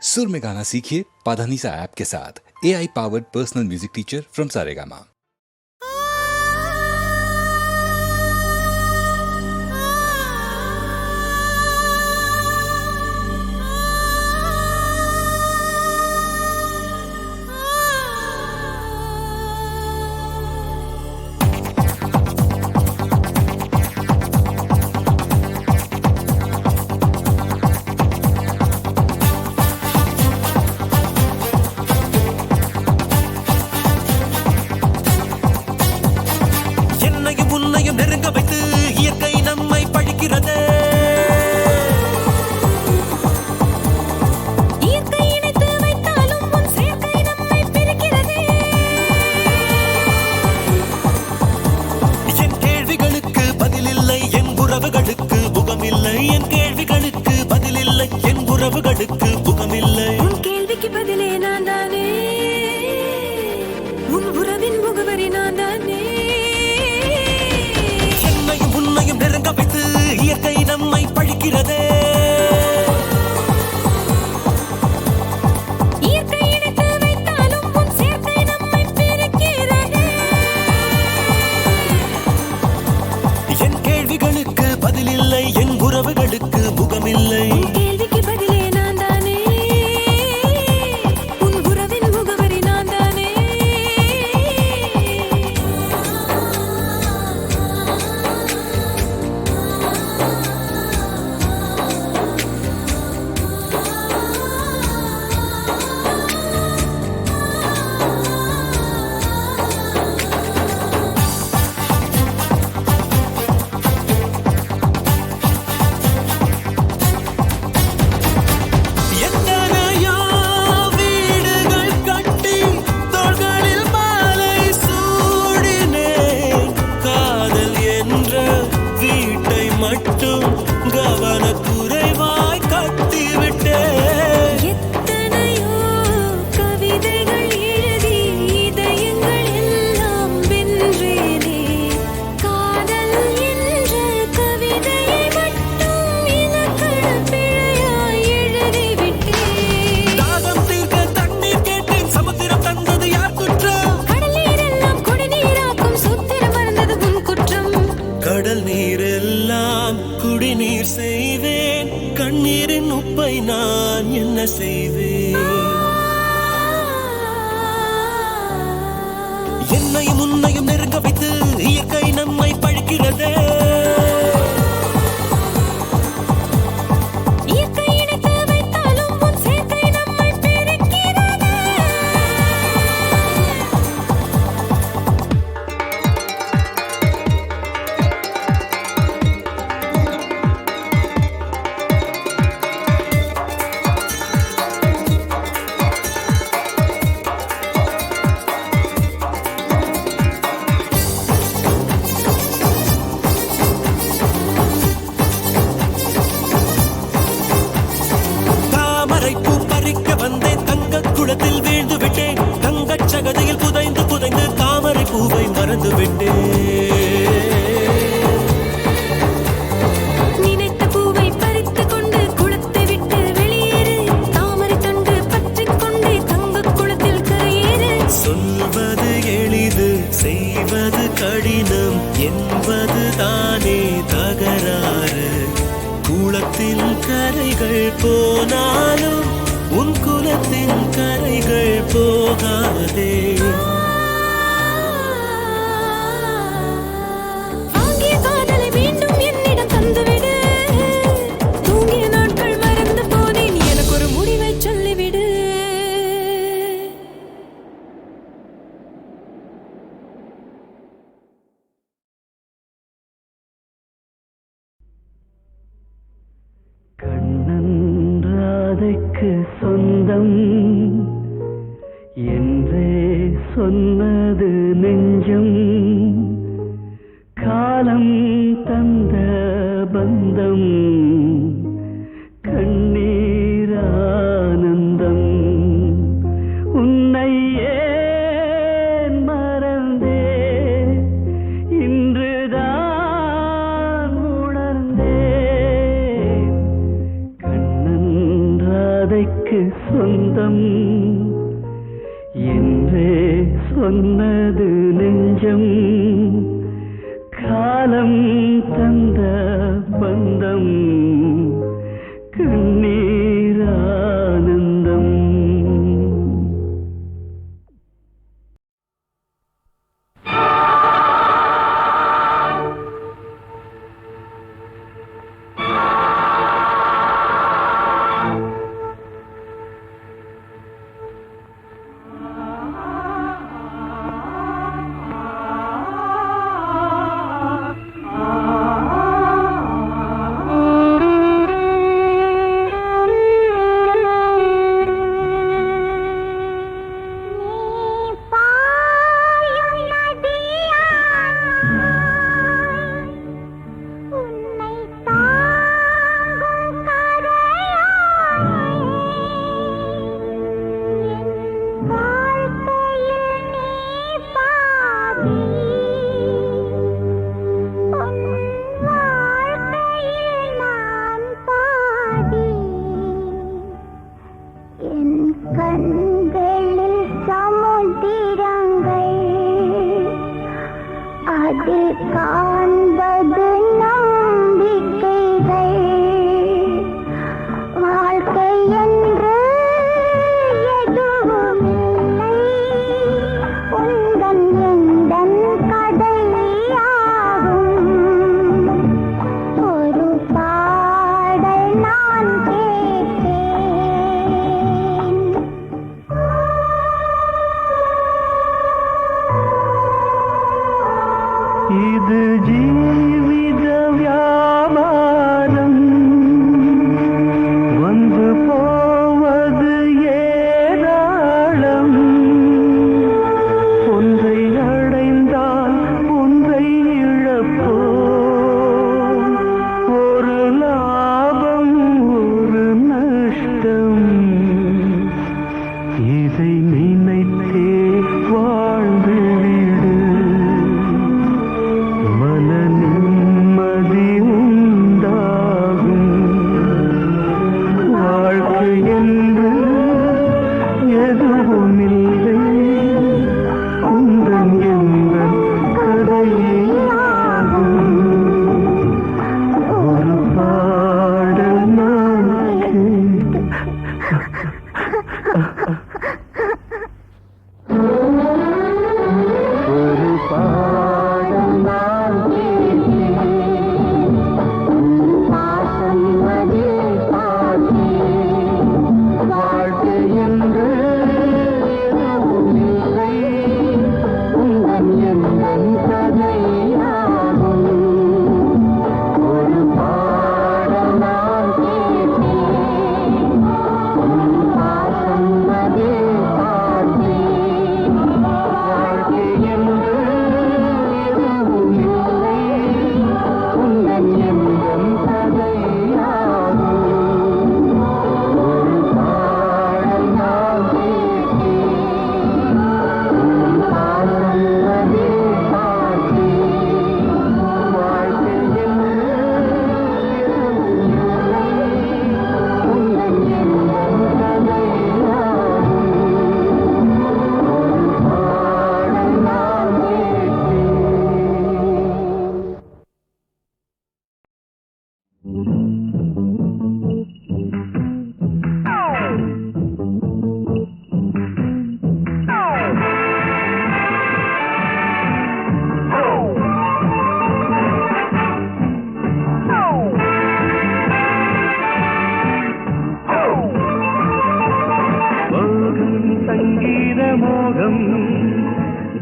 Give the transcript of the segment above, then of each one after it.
सुर में गाना सीखिए पाधानीसा ऐप के साथ। AI powered personal music teacher from Saregama. கதைக்கு சொந்தம் என்றே சொன்னது நெஞ்சம் காலம் தந்த பந்தம் கண்ணீரானந்தம். இது ஜீவித வியாபாரம் வந்து போவது ஏராளம் ஒன்றை அடைந்தால் ஒன்றை இழப்போம் ஒரு லாபம் ஒரு நஷ்டம் இதை நினைத்தே வாழ்ந்து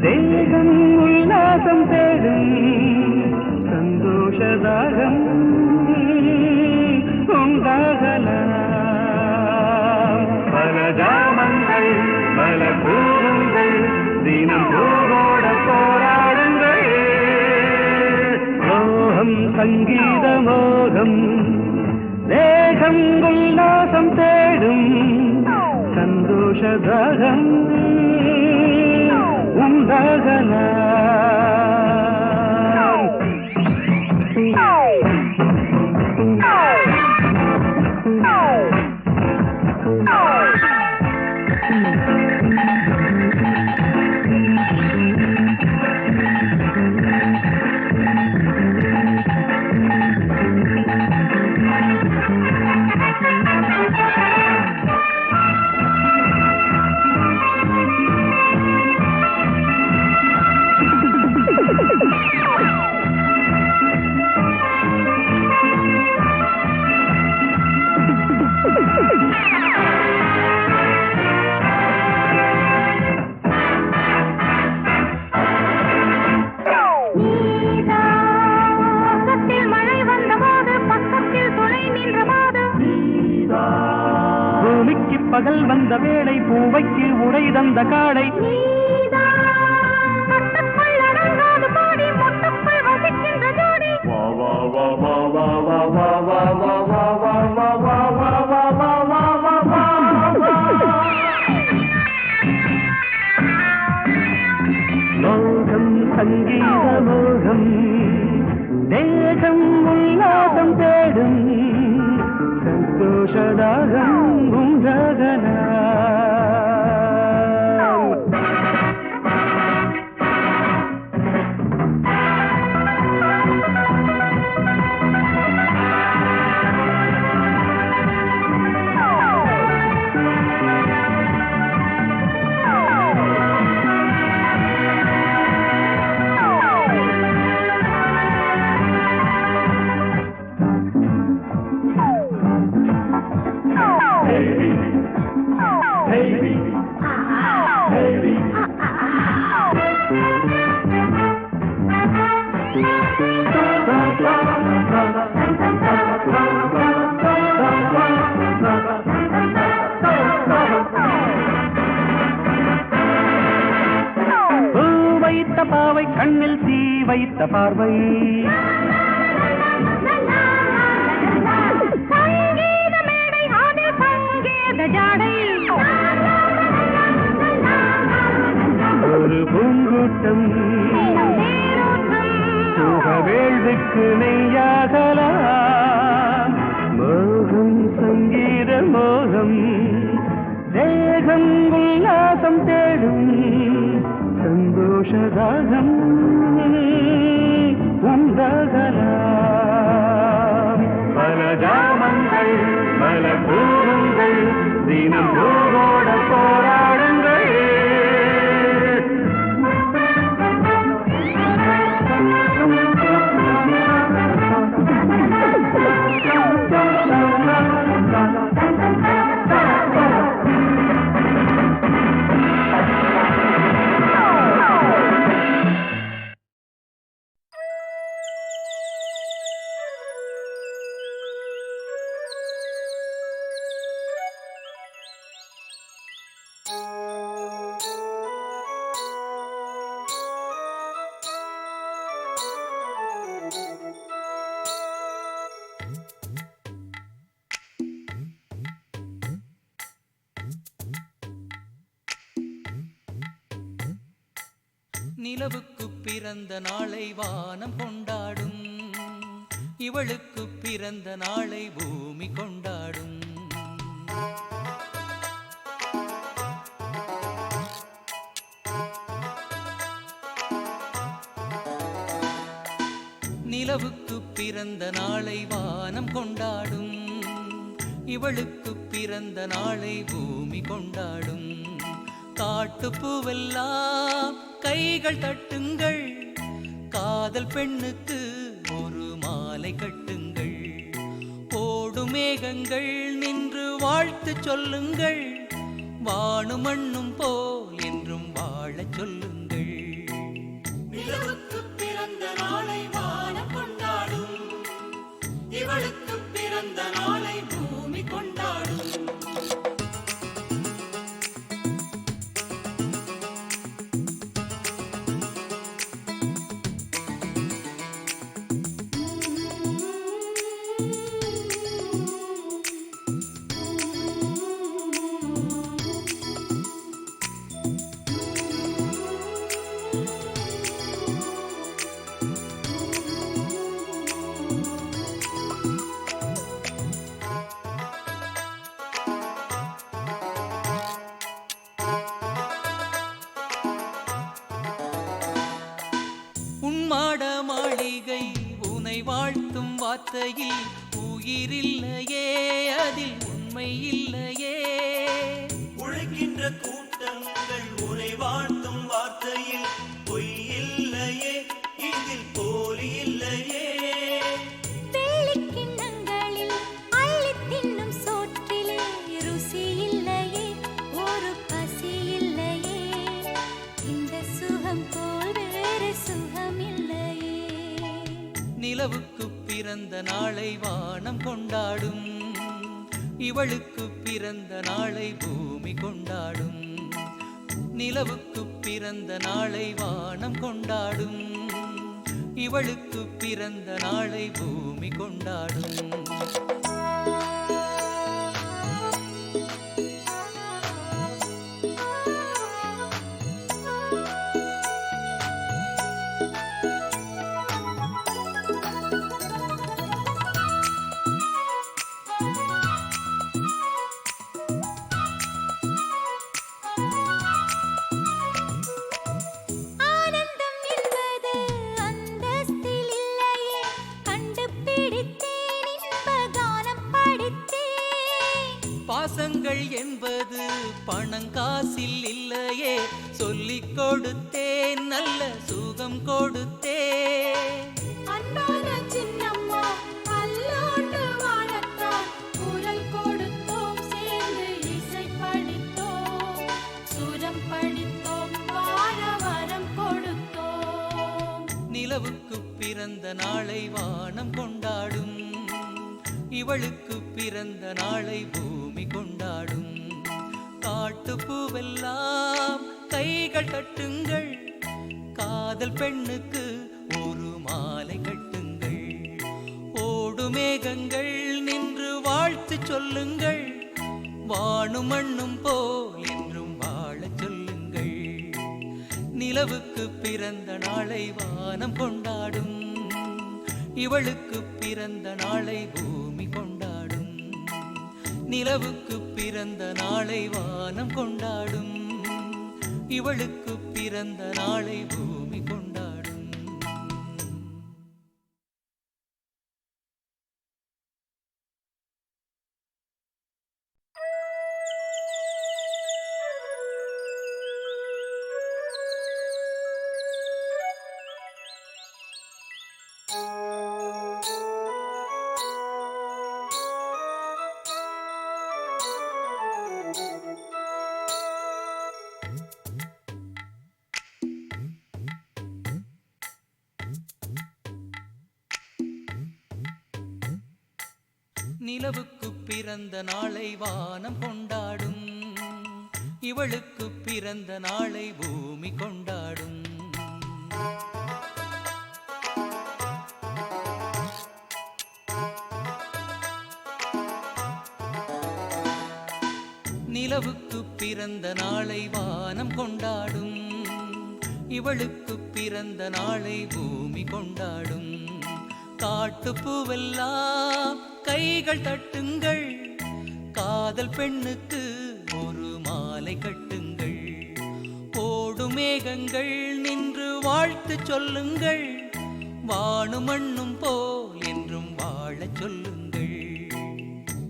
தேகம் உல்லாசம் தேடும் சந்தோஷதாகம் உண்டாகலாம் பல ஜாமங்கள் பல பூவங்கள் தினம் பூவோட போராடுங்கள் மோகம் சங்கீத மோகம் தேகம் உல்லாசம் தேடும் சந்தோஷதாகம் உண்டாகலாம் பகல் வந்த வேளை பூவைக்கு உடை தந்த காடை மோகம் சங்கீத மோகம் தேசம் உல்லாசம் தேடும் சந்தோஷதாகம் உண்டகனா வைத்த பாவை கண்ணில் தீ வைத்த பார்வை ஒரு பூங்கூட்டம் வேள்விக்கு நெய்யாகலாம் மோகம் சங்கீத மோகம் தேகம் உல்லாசம் தேடும் சந்தோஷதாகம் உண்டாகலாம் பல ஜாமங்கள் பல பூங்கள் தினம் பூவோட போராடுங்கள் நிலவுக்கு பிறந்த நாளை வானம் கொண்டாடும், இவளுக்கு பிறந்த நாளை பூமி கொண்டாடும். நிலவுக்கு பிறந்த நாளை வானம் கொண்டாடும், இவளுக்கு பிறந்த நாளை பூமி கொண்டாடும். காட்டுப்பூவெல்லாம் கைகள் தட்டுங்கள், காதல் பெண்ணுக்கு ஒரு மாலை கட்டுங்கள். ஓடும் மேகங்கள் நின்று வாழ்த்து சொல்லுங்கள், வானும் மண்ணும் போல் என்றும் வாழச் சொல்லுங்கள். நிலவுக்கு பிறந்த நாளை வானம் கொண்டாடும், இவளுக்கு பிறந்த நாளை பூமி கொண்டாடும். வார்த்தையில் உயிரில்லையே, அதில் உண்மை இல்லையே. உழைக்கின்ற கூட்டங்கள் உரை வாழ்த்தும் வார்த்தையில் பொய் இல்லையே, இதில் போலி இல்லையே. வேலிக்கிண்ணங்களில் அள்ளித் தின்னும் சோற்றிலே ருசி இல்லையே, ஒரு பசி இல்லையே. இந்த சுகம் போல் வேறு சுகம் இல்லையே. நிலவுக்கு பிறந்த நாளை வானம் கொண்டாடும், இவளுக்கு பிறந்த நாளை பூமி கொண்டாடும். நிலவுக்கு பிறந்த நாளை வானம் கொண்டாடும், இவளுக்கு பிறந்த நாளை பூமி கொண்டாடும். ஆனந்தம் என்பது அந்தஸ்தில் இல்லையே, கண்டுபிடித்தேன் இன்ப கானம் படித்தேன். பாசங்கள் என்பது பணங்காசில் இல்லையே, சொல்லிக் கொடுத்தேன் நல்ல சுகம் கொடுத்தேன். அன்பான சின்னம்மா பல்லாண்டு வாழத்தான் குரல் கொடுத்தோம், சேர்ந்து இசை படித்தோம், சுரம் படித்தோம், வாழ வரம் கொடுத்தோம். நிலவுக்கு பிறந்த நாளை வானம் கொண்டாடும், இவளுக்கு பிறந்த நாளை பூமி கொண்டாடும். காட்டுப்பூவெல்லாம் கைகள் தட்டுங்கள், காதல் பெண்ணுக்கு ஒரு மாலை கட்டுங்கள். ஓடுமேகங்கள் நின்று வாழ்த்து சொல்லுங்கள், வானும் மண்ணும் போல் என்றும் வாழச் சொல்லுங்கள். நிலவுக்கு பிறந்த நாளை வானம் கொண்டாடும், இவளுக்கு பிறந்த நாளை பூமி கொண்டாடும். நிலவுக்கு பிறந்த நாளை வானம் கொண்டாடும், இவளுக்கு பிறந்த நாளை பூமி கொண்டாடும். நிலவுக்கு பிறந்த நாளை வானம் கொண்டாடும், இவளுக்கு பிறந்த நாளை பூமி கொண்டாடும். நிலவுக்கு பிறந்த நாளை வானம் கொண்டாடும், இவளுக்கு பிறந்த நாளை பூமி கொண்டாடும். காட்டுப்பூவெல்லாம் கைகள் தட்டுங்கள், காதல் பெண்ணுக்கு ஒரு மாலை கட்டுங்கள். ஓடும் மேகங்கள் நின்று வாழ்த்து சொல்லுங்கள், வானும் மண்ணும் போல் என்றும் வாழச் சொல்லுங்கள்.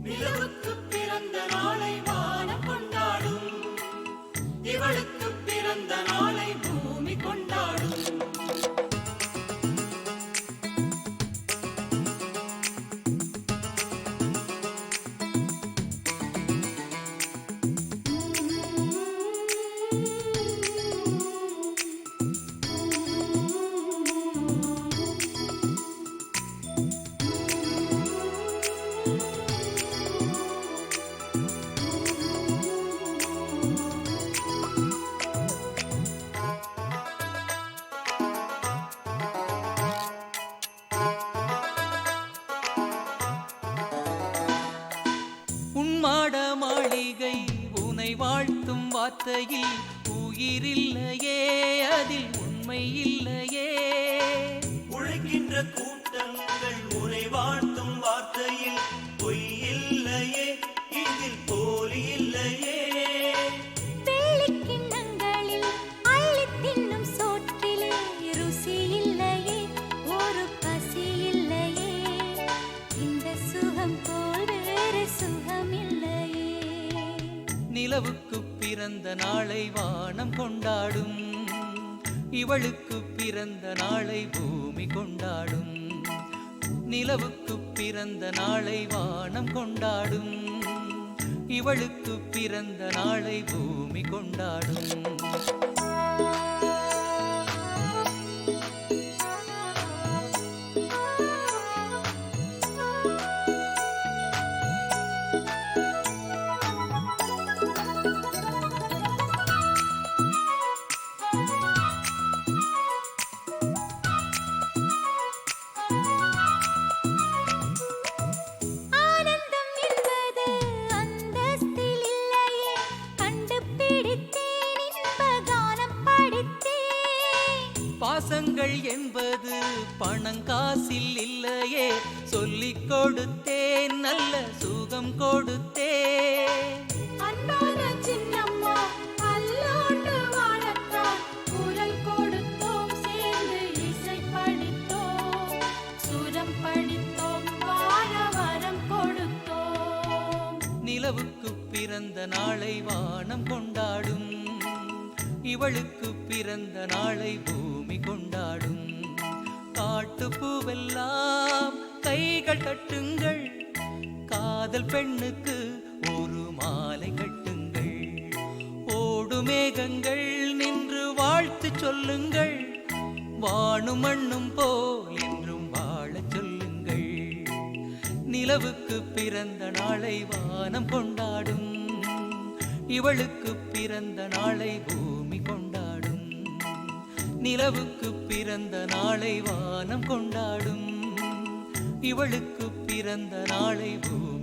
நிலவுக்கு பிறந்த நாளை வானம் கொண்டாடும், இவளுக்கு பிறந்த நாளை பூமி கொண்டாடும். உன்மாட மாளிகை உனை வாழ்த்தும் வார்த்தையில் உயிரில்லையே, அதில் உண்மை இல்லையே. உழைக்கின்ற கூட்டங்கள் உரை வாழ்த்தும் வார்த்தையில் பொய் இல்லையே, இதில் போலி இல்லையே. வேலிக்கிண்ணங்களில் அள்ளித் தின்னும் சோற்றிலே ருசி இல்லையே, ஒரு பசி இல்லையே. நிலவுக்கு பிறந்த நாளை வானம் கொண்டாடும், இவளுக்கு பிறந்த நாளை பூமி கொண்டாடும். நிலவுக்கு பிறந்த நாளை வானம் கொண்டாடும், இவளுக்கு பிறந்த நாளை பூமி கொண்டாடும். ஆனந்தம் என்பது அந்தஸ்தில் இல்லையே, கண்டுபிடித்தேன் இன்ப கானம் படித்தேன். பாசங்கள் என்பது பணங்காசில் இல்லையே, சொல்லிக் கொடுத்தேன் நல்ல சுகம் கொடுத்தேன். அன்பான சின்னம்மா அல்லோண்டு வாழத்தான் குரல் கொடுத்தோம், சேர்ந்து இசை படித்தோம், சுரம் படித்தோம், வாழ வரம் கொடுத்தோம். நிலவுக்கு பிறந்த நாளை வானம் கொண்டாடும், இவளுக்கு பிறந்த நாளை பூமி கொண்டாடும். காட்டுப்பூவெல்லாம் கைகள் தட்டுங்கள், காதல் பெண்ணுக்கு ஒரு மாலை கட்டுங்கள். ஓடு மேகங்கள் நின்று வாழ்த்து சொல்லுங்கள், வானும் மண்ணும் போல் என்றும் வாழச் சொல்லுங்கள். நிலவுக்கு பிறந்த நாளை வானம் கொண்டாடும், இவளுக்கு பிறந்த நாளை பூமி கொண்டாடும். நிலவுக்கு பிறந்த நாளை வானம் கொண்டாடும், இவளுக்கு பிறந்த நாளை பூமி